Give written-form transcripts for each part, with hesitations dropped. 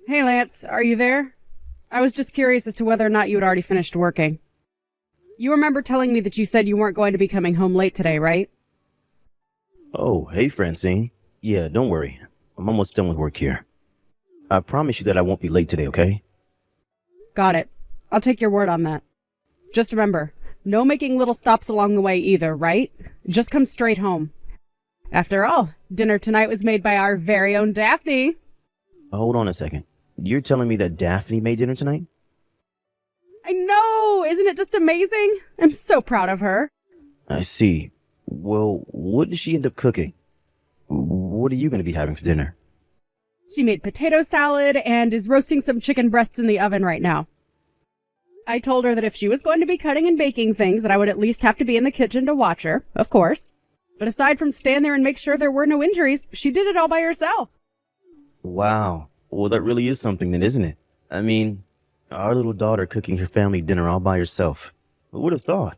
Hey Lance, are you there? I was just curious as to whether or not you had already finished working. You remember telling me that you said you weren't going to be coming home late today, right? Oh, hey, Francine. Yeah, don't worry. I'm almost done with work here. I promise you that I won't be late today, okay? Got it. I'll take your word on that. Just remember, no making little stops along the way either, right? Just come straight home. After all, dinner tonight was made by our very own Daphne. Hold on a second. You're telling me that Daphne made dinner tonight? I know! Isn't it just amazing? I'm so proud of her. I see. Well, what did she end up cooking? What are you going to be having for dinner? She made potato salad and is roasting some chicken breasts in the oven right now. I told her that if she was going to be cutting and baking things, that I would at least have to be in the kitchen to watch her, of course. But aside from stand there and make sure there were no injuries, she did it all by herself. Wow. Well, that really is something then, isn't it? I mean, our little daughter cooking her family dinner all by herself. Who would have thought?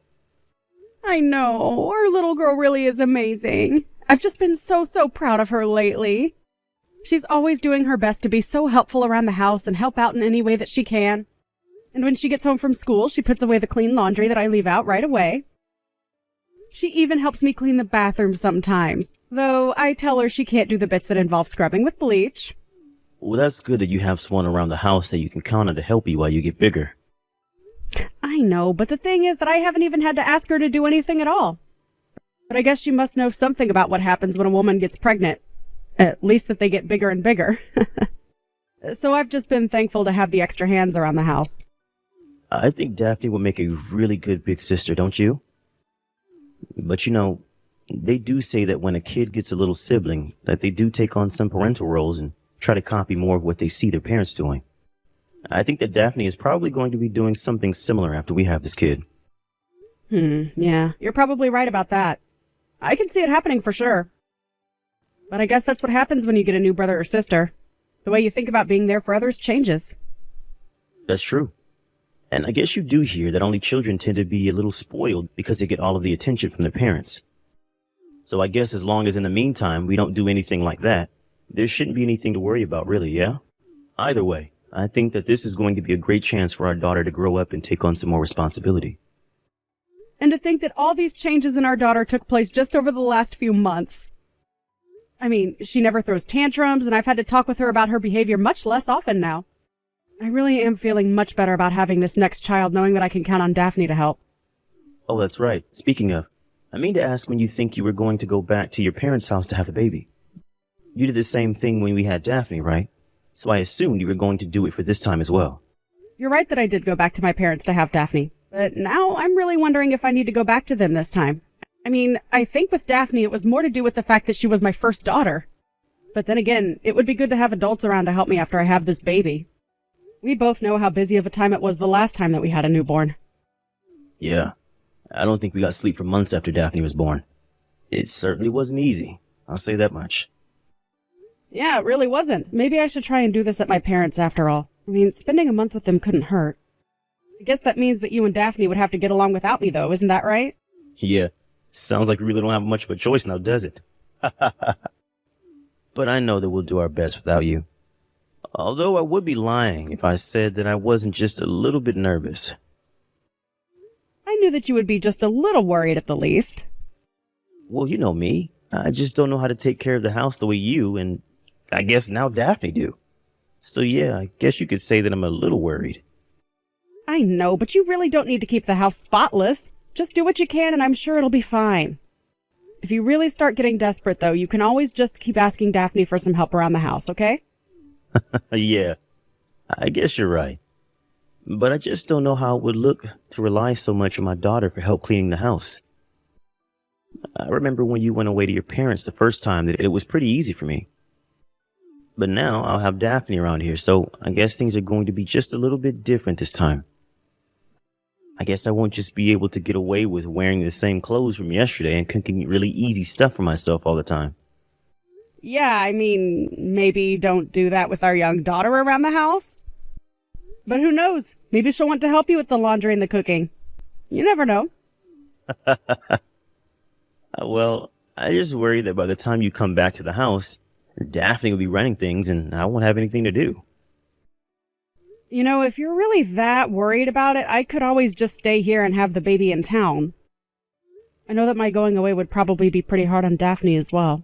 I know, our little girl really is amazing. I've just been so proud of her lately. She's always doing her best to be so helpful around the house and help out in any way that she can. And when she gets home from school, she puts away the clean laundry that I leave out right away. She even helps me clean the bathroom sometimes, though I tell her she can't do the bits that involve scrubbing with bleach. Well, that's good that you have someone around the house that you can count on to help you while you get bigger. I know, but the thing is that I haven't even had to ask her to do anything at all. But I guess she must know something about what happens when a woman gets pregnant. At least that they get bigger and bigger. So I've just been thankful to have the extra hands around the house. I think Daphne would make a really good big sister, don't you? But you know, they do say that when a kid gets a little sibling, that they do take on some parental roles and try to copy more of what they see their parents doing. I think that Daphne is probably going to be doing something similar after we have this kid. Yeah, you're probably right about that. I can see it happening for sure. But I guess that's what happens when you get a new brother or sister. The way you think about being there for others changes. That's true. And I guess you do hear that only children tend to be a little spoiled because they get all of the attention from their parents. So I guess as long as in the meantime we don't do anything like that, there shouldn't be anything to worry about really, yeah? Either way, I think that this is going to be a great chance for our daughter to grow up and take on some more responsibility. And to think that all these changes in our daughter took place just over the last few months. I mean, she never throws tantrums, and I've had to talk with her about her behavior much less often now. I really am feeling much better about having this next child, knowing that I can count on Daphne to help. Oh, that's right. Speaking of, I mean to ask when you think you were going to go back to your parents' house to have a baby. You did the same thing when we had Daphne, right? So I assumed you were going to do it for this time as well. You're right that I did go back to my parents to have Daphne, but now I'm really wondering if I need to go back to them this time. I mean, I think with Daphne it was more to do with the fact that she was my first daughter. But then again, it would be good to have adults around to help me after I have this baby. We both know how busy of a time it was the last time that we had a newborn. Yeah, I don't think we got sleep for months after Daphne was born. It certainly wasn't easy, I'll say that much. Yeah, it really wasn't. Maybe I should try and do this at my parents' after all. I mean, spending a month with them couldn't hurt. I guess that means that you and Daphne would have to get along without me, though, isn't that right? Yeah, sounds like we really don't have much of a choice now, does it? But I know that we'll do our best without you. Although I would be lying if I said that I wasn't just a little bit nervous. I knew that you would be just a little worried at the least. Well, you know me. I just don't know how to take care of the house the way you and I guess now Daphne do. So yeah, I guess you could say that I'm a little worried. I know, but you really don't need to keep the house spotless. Just do what you can and I'm sure it'll be fine. If you really start getting desperate, though, you can always just keep asking Daphne for some help around the house, okay? Yeah, I guess you're right. But I just don't know how it would look to rely so much on my daughter for help cleaning the house. I remember when you went away to your parents the first time that it was pretty easy for me. But now I'll have Daphne around here, so I guess things are going to be just a little bit different this time. I guess I won't just be able to get away with wearing the same clothes from yesterday and cooking really easy stuff for myself all the time. Yeah, I mean, maybe don't do that with our young daughter around the house. But who knows? Maybe she'll want to help you with the laundry and the cooking. You never know. Well, I just worry that by the time you come back to the house, Daphne will be running things and I won't have anything to do. You know, if you're really that worried about it, I could always just stay here and have the baby in town. I know that my going away would probably be pretty hard on Daphne as well.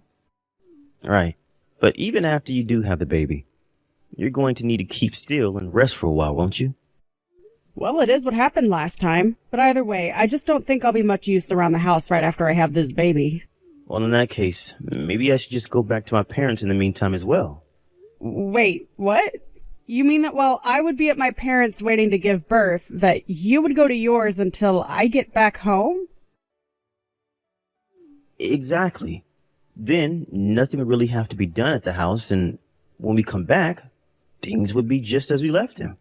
Right. But even after you do have the baby, you're going to need to keep still and rest for a while, won't you? Well, it is what happened last time. But either way, I just don't think I'll be much use around the house right after I have this baby. Well, in that case, maybe I should just go back to my parents in the meantime as well. Wait, what? You mean that while I would be at my parents' waiting to give birth, that you would go to yours until I get back home? Exactly. Then nothing would really have to be done at the house, and when we come back, things would be just as we left them.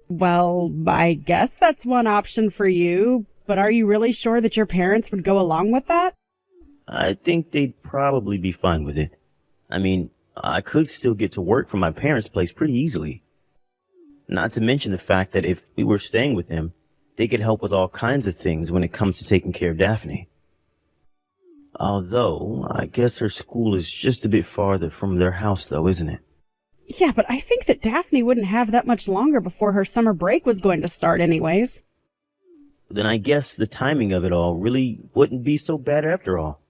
Well, I guess that's one option for you, but are you really sure that your parents would go along with that? I think they'd probably be fine with it. I mean, I could still get to work from my parents' place pretty easily. Not to mention the fact that if we were staying with them, they could help with all kinds of things when it comes to taking care of Daphne. Although, I guess her school is just a bit farther from their house though, isn't it? Yeah, but I think that Daphne wouldn't have that much longer before her summer break was going to start anyways. Then I guess the timing of it all really wouldn't be so bad after all.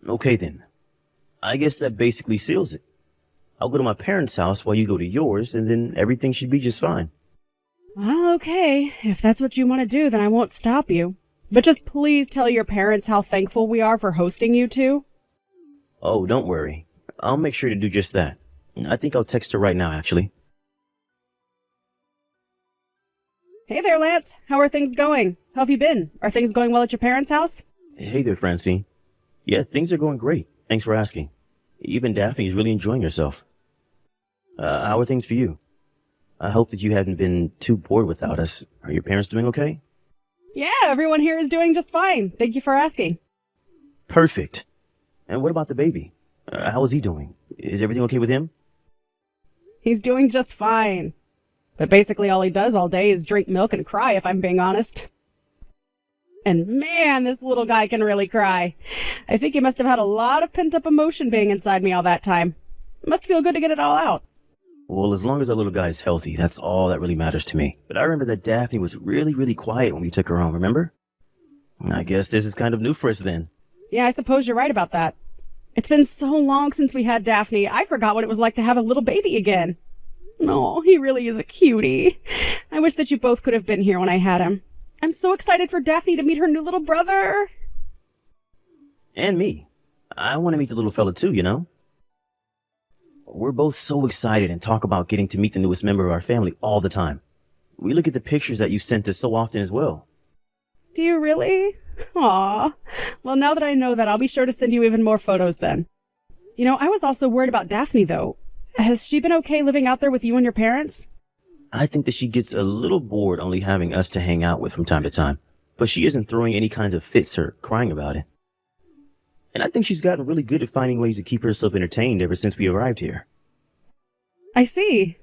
Okay then. I guess that basically seals it. I'll go to my parents' house while you go to yours, and then everything should be just fine. Well, okay. If that's what you want to do, then I won't stop you. But just please tell your parents how thankful we are for hosting you two. Oh, don't worry. I'll make sure to do just that. I think I'll text her right now, actually. Hey there, Lance. How are things going? How have you been? Are things going well at your parents' house? Hey there, Francine. Yeah, things are going great. Thanks for asking. Even Daphne's really enjoying herself. How are things for you? I hope that you haven't been too bored without us. Are your parents doing okay? Yeah, everyone here is doing just fine. Thank you for asking. Perfect. And what about the baby? How is he doing? Is everything okay with him? He's doing just fine. But basically all he does all day is drink milk and cry, if I'm being honest. And man, this little guy can really cry. I think he must have had a lot of pent-up emotion being inside me all that time. It must feel good to get it all out. Well, as long as our little guy is healthy, that's all that really matters to me. But I remember that Daphne was really, really quiet when we took her home, remember? I guess this is kind of new for us then. Yeah, I suppose you're right about that. It's been so long since we had Daphne, I forgot what it was like to have a little baby again. Oh, he really is a cutie. I wish that you both could have been here when I had him. I'm so excited for Daphne to meet her new little brother. And me. I want to meet the little fella too, you know? We're both so excited and talk about getting to meet the newest member of our family all the time. We look at the pictures that you sent us so often as well. Do you really? Aw. Well, now that I know that, I'll be sure to send you even more photos then. You know, I was also worried about Daphne, though. Has she been okay living out there with you and your parents? I think that she gets a little bored only having us to hang out with from time to time, but she isn't throwing any kinds of fits or crying about it. And I think she's gotten really good at finding ways to keep herself entertained ever since we arrived here. I see.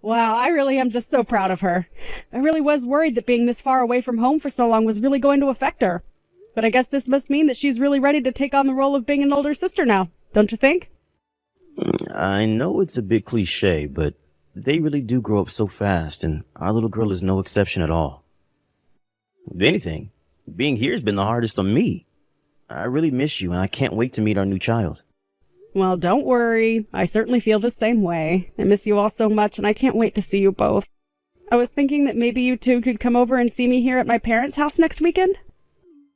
Wow, I really am just so proud of her. I really was worried that being this far away from home for so long was really going to affect her. But I guess this must mean that she's really ready to take on the role of being an older sister now, don't you think? I know it's a bit cliche, but they really do grow up so fast, and our little girl is no exception at all. If anything, being here has been the hardest on me. I really miss you, and I can't wait to meet our new child. Well, don't worry. I certainly feel the same way. I miss you all so much, and I can't wait to see you both. I was thinking that maybe you two could come over and see me here at my parents' house next weekend.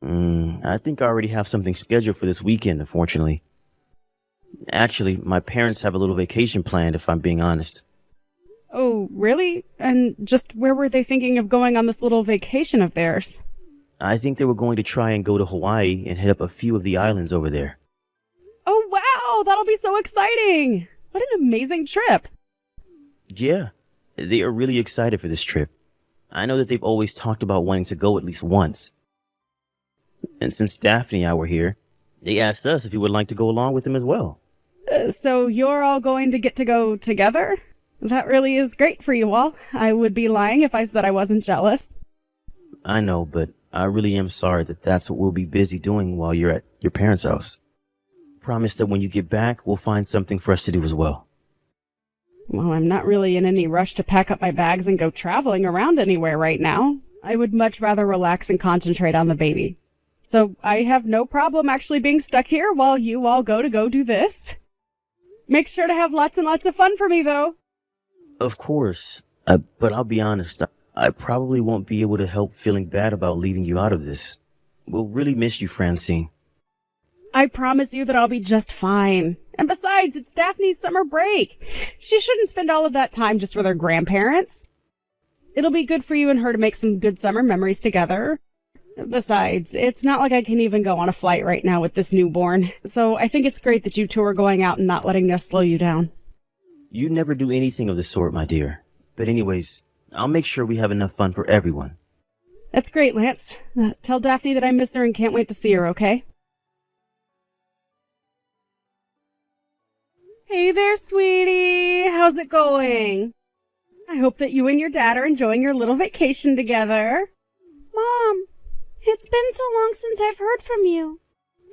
I think I already have something scheduled for this weekend, unfortunately. Actually, my parents have a little vacation planned, if I'm being honest. Oh, really? And just where were they thinking of going on this little vacation of theirs? I think they were going to try and go to Hawaii and hit up a few of the islands over there. Oh, wow! That'll be so exciting! What an amazing trip! Yeah, they are really excited for this trip. I know that they've always talked about wanting to go at least once. And since Daphne and I were here, they asked us if we would like to go along with them as well. So you're all going to go together? That really is great for you all. I would be lying if I said I wasn't jealous. I know, but I really am sorry that that's what we'll be busy doing while you're at your parents' house. Promise that when you get back, we'll find something for us to do as well. Well, I'm not really in any rush to pack up my bags and go traveling around anywhere right now. I would much rather relax and concentrate on the baby. So I have no problem actually being stuck here while you all go do this. Make sure to have lots and lots of fun for me, though. Of course. But I'll be honest, I probably won't be able to help feeling bad about leaving you out of this. We'll really miss you, Francine. I promise you that I'll be just fine. And besides, it's Daphne's summer break. She shouldn't spend all of that time just with her grandparents. It'll be good for you and her to make some good summer memories together. Besides, it's not like I can even go on a flight right now with this newborn, so I think it's great that you two are going out and not letting us slow you down. You never do anything of the sort, my dear. But anyways, I'll make sure we have enough fun for everyone. That's great, Lance. Tell Daphne that I miss her and can't wait to see her, okay? Hey there, sweetie. How's it going? I hope that you and your dad are enjoying your little vacation together. Mom, it's been so long since I've heard from you.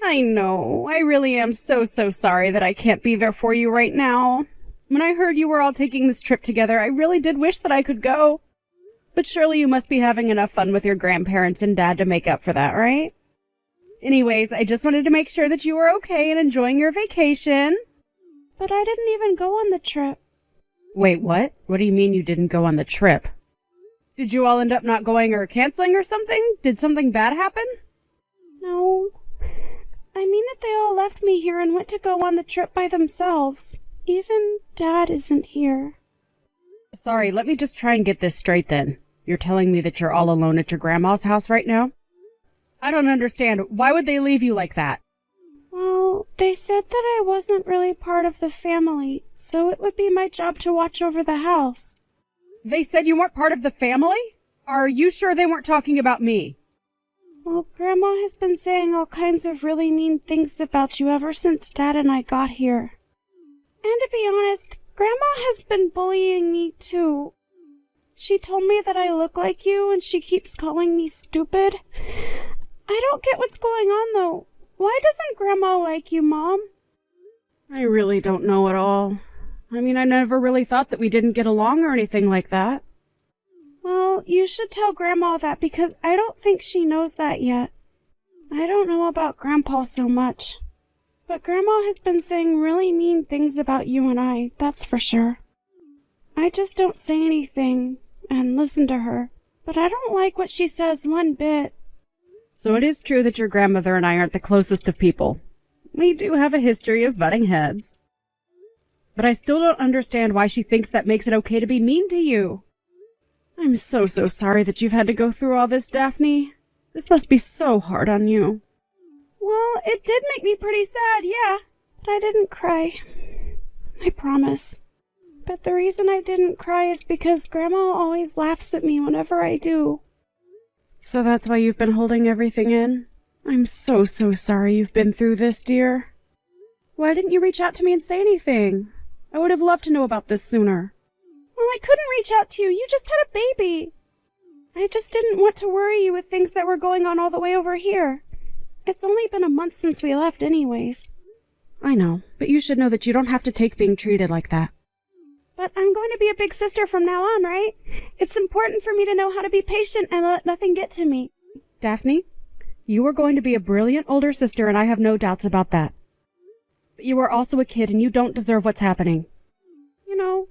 I know. I really am so sorry that I can't be there for you right now. When I heard you were all taking this trip together, I really did wish that I could go. But surely you must be having enough fun with your grandparents and dad to make up for that, right? Anyways, I just wanted to make sure that you were okay and enjoying your vacation. But I didn't even go on the trip. Wait, what? What do you mean you didn't go on the trip? Did you all end up not going or canceling or something? Did something bad happen? No. I mean that they all left me here and went to go on the trip by themselves. Even Dad isn't here. Sorry, let me just try and get this straight then. You're telling me that you're all alone at your grandma's house right now? I don't understand. Why would they leave you like that? Well, they said that I wasn't really part of the family, so it would be my job to watch over the house. They said you weren't part of the family? Are you sure they weren't talking about me? Well, Grandma has been saying all kinds of really mean things about you ever since Dad and I got here. And to be honest, Grandma has been bullying me too. She told me that I look like you and she keeps calling me stupid. I don't get what's going on though. Why doesn't Grandma like you, Mom? I really don't know at all. I mean, I never really thought that we didn't get along or anything like that. Well, you should tell Grandma that because I don't think she knows that yet. I don't know about Grandpa so much. But Grandma has been saying really mean things about you and I, that's for sure. I just don't say anything and listen to her, but I don't like what she says one bit. So it is true that your grandmother and I aren't the closest of people. We do have a history of butting heads. But I still don't understand why she thinks that makes it okay to be mean to you. I'm so sorry that you've had to go through all this, Daphne. This must be so hard on you. Well, it did make me pretty sad, yeah. But I didn't cry. I promise. But the reason I didn't cry is because Grandma always laughs at me whenever I do. So that's why you've been holding everything in? I'm so sorry you've been through this, dear. Why didn't you reach out to me and say anything? I would have loved to know about this sooner. Well, I couldn't reach out to you. You just had a baby. I just didn't want to worry you with things that were going on all the way over here. It's only been a month since we left anyways. I know, but you should know that you don't have to take being treated like that. But I'm going to be a big sister from now on, right? It's important for me to know how to be patient and let nothing get to me. Daphne, you are going to be a brilliant older sister, and I have no doubts about that. But you are also a kid, and you don't deserve what's happening. You know,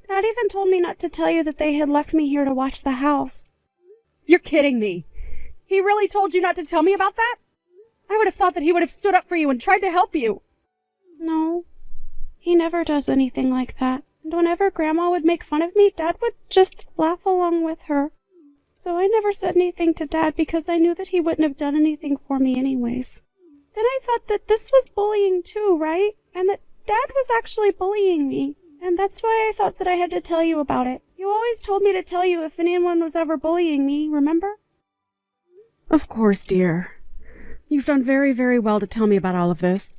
Dad even told me not to tell you that they had left me here to watch the house. You're kidding me. He really told you not to tell me about that? I would have thought that he would have stood up for you and tried to help you. No, he never does anything like that. And whenever Grandma would make fun of me, Dad would just laugh along with her. So I never said anything to Dad because I knew that he wouldn't have done anything for me anyways. Then I thought that this was bullying too, right? And that Dad was actually bullying me. And that's why I thought that I had to tell you about it. You always told me to tell you if anyone was ever bullying me, remember? Of course, dear. You've done very well to tell me about all of this.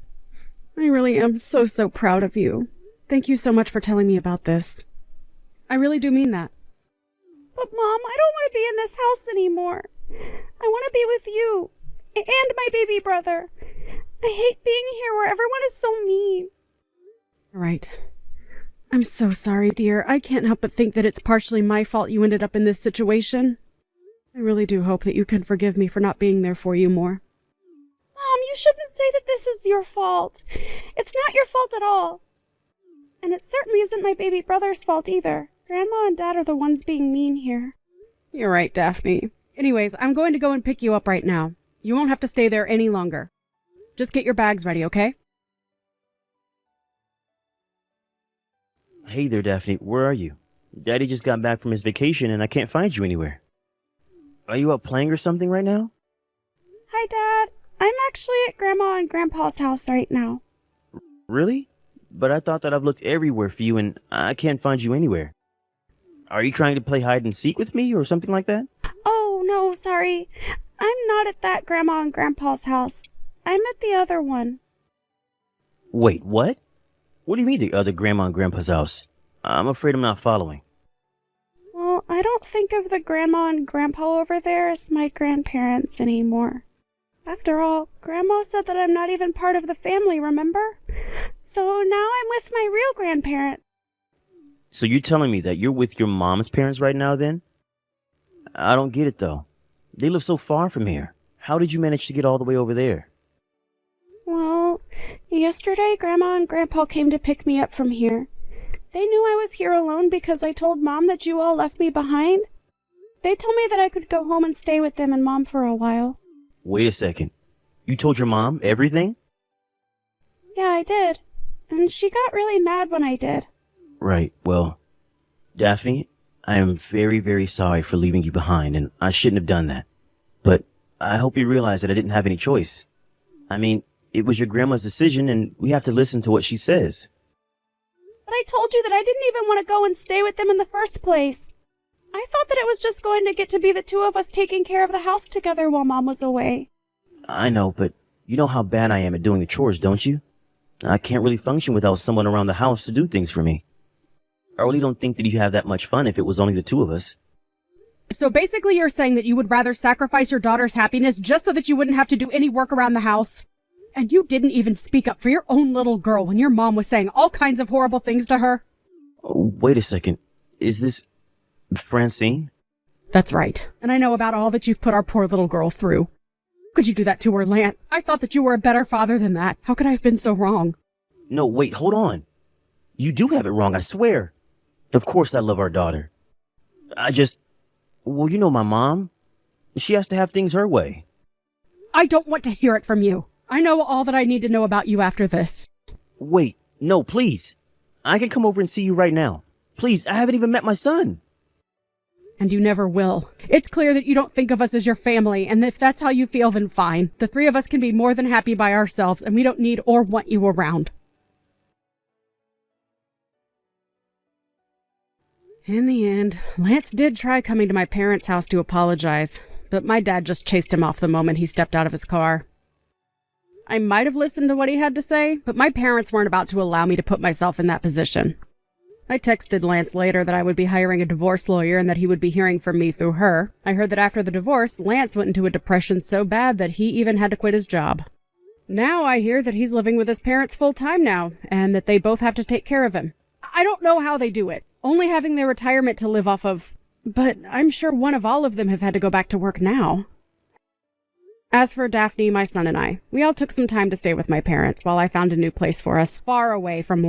I really am so proud of you. Thank you so much for telling me about this. I really do mean that. But Mom, I don't want to be in this house anymore. I want to be with you. And my baby brother. I hate being here where everyone is so mean. Right. I'm so sorry, dear. I can't help but think that it's partially my fault you ended up in this situation. I really do hope that you can forgive me for not being there for you more. Mom, you shouldn't say that this is your fault. It's not your fault at all. And it certainly isn't my baby brother's fault either. Grandma and Dad are the ones being mean here. You're right, Daphne. Anyways, I'm going to go and pick you up right now. You won't have to stay there any longer. Just get your bags ready, okay? Hey there, Daphne. Where are you? Daddy just got back from his vacation and I can't find you anywhere. Are you out playing or something right now? Hi, Dad. I'm actually at Grandma and Grandpa's house right now. Really? But I thought that I've looked everywhere for you and I can't find you anywhere. Are you trying to play hide and seek with me or something like that? Oh, no, sorry. I'm not at that Grandma and Grandpa's house. I'm at the other one. Wait, what? What do you mean the other Grandma and Grandpa's house? I'm afraid I'm not following. Well, I don't think of the Grandma and Grandpa over there as my grandparents anymore. After all, Grandma said that I'm not even part of the family, remember? So now I'm with my real grandparent. So you're telling me that you're with your mom's parents right now then? I don't get it though. They live so far from here. How did you manage to get all the way over there? Well, yesterday Grandma and Grandpa came to pick me up from here. They knew I was here alone because I told Mom that you all left me behind. They told me that I could go home and stay with them and Mom for a while. Wait a second. You told your mom everything? Yeah, I did. And she got really mad when I did. Right, well, Daphne, I am very, very sorry for leaving you behind, and I shouldn't have done that. But I hope you realize that I didn't have any choice. I mean, it was your grandma's decision, and we have to listen to what she says. But I told you that I didn't even want to go and stay with them in the first place. I thought that it was just going to get to be the two of us taking care of the house together while Mom was away. I know, but you know how bad I am at doing the chores, don't you? I can't really function without someone around the house to do things for me. I really don't think that you'd have that much fun if it was only the two of us. So basically you're saying that you would rather sacrifice your daughter's happiness just so that you wouldn't have to do any work around the house? And you didn't even speak up for your own little girl when your mom was saying all kinds of horrible things to her? Oh, wait a second. Is this Francine? That's right. And I know about all that you've put our poor little girl through. Could you do that to her, Lance? I thought that you were a better father than that. How could I have been so wrong? No, wait, hold on. You do have it wrong, I swear. Of course I love our daughter. Well, you know my mom. She has to have things her way. I don't want to hear it from you. I know all that I need to know about you after this. Wait, no, please. I can come over and see you right now. Please, I haven't even met my son. And you never will. It's clear that you don't think of us as your family, and if that's how you feel, then fine. The three of us can be more than happy by ourselves, and we don't need or want you around. In the end, Lance did try coming to my parents' house to apologize, but my dad just chased him off the moment he stepped out of his car. I might have listened to what he had to say, but my parents weren't about to allow me to put myself in that position. I texted Lance later that I would be hiring a divorce lawyer and that he would be hearing from me through her. I heard that after the divorce, Lance went into a depression so bad that he even had to quit his job. Now I hear that he's living with his parents full-time now, and that they both have to take care of him. I don't know how they do it, only having their retirement to live off of, but I'm sure one of all of them have had to go back to work now. As for Daphne, my son and I, we all took some time to stay with my parents while I found a new place for us, far away from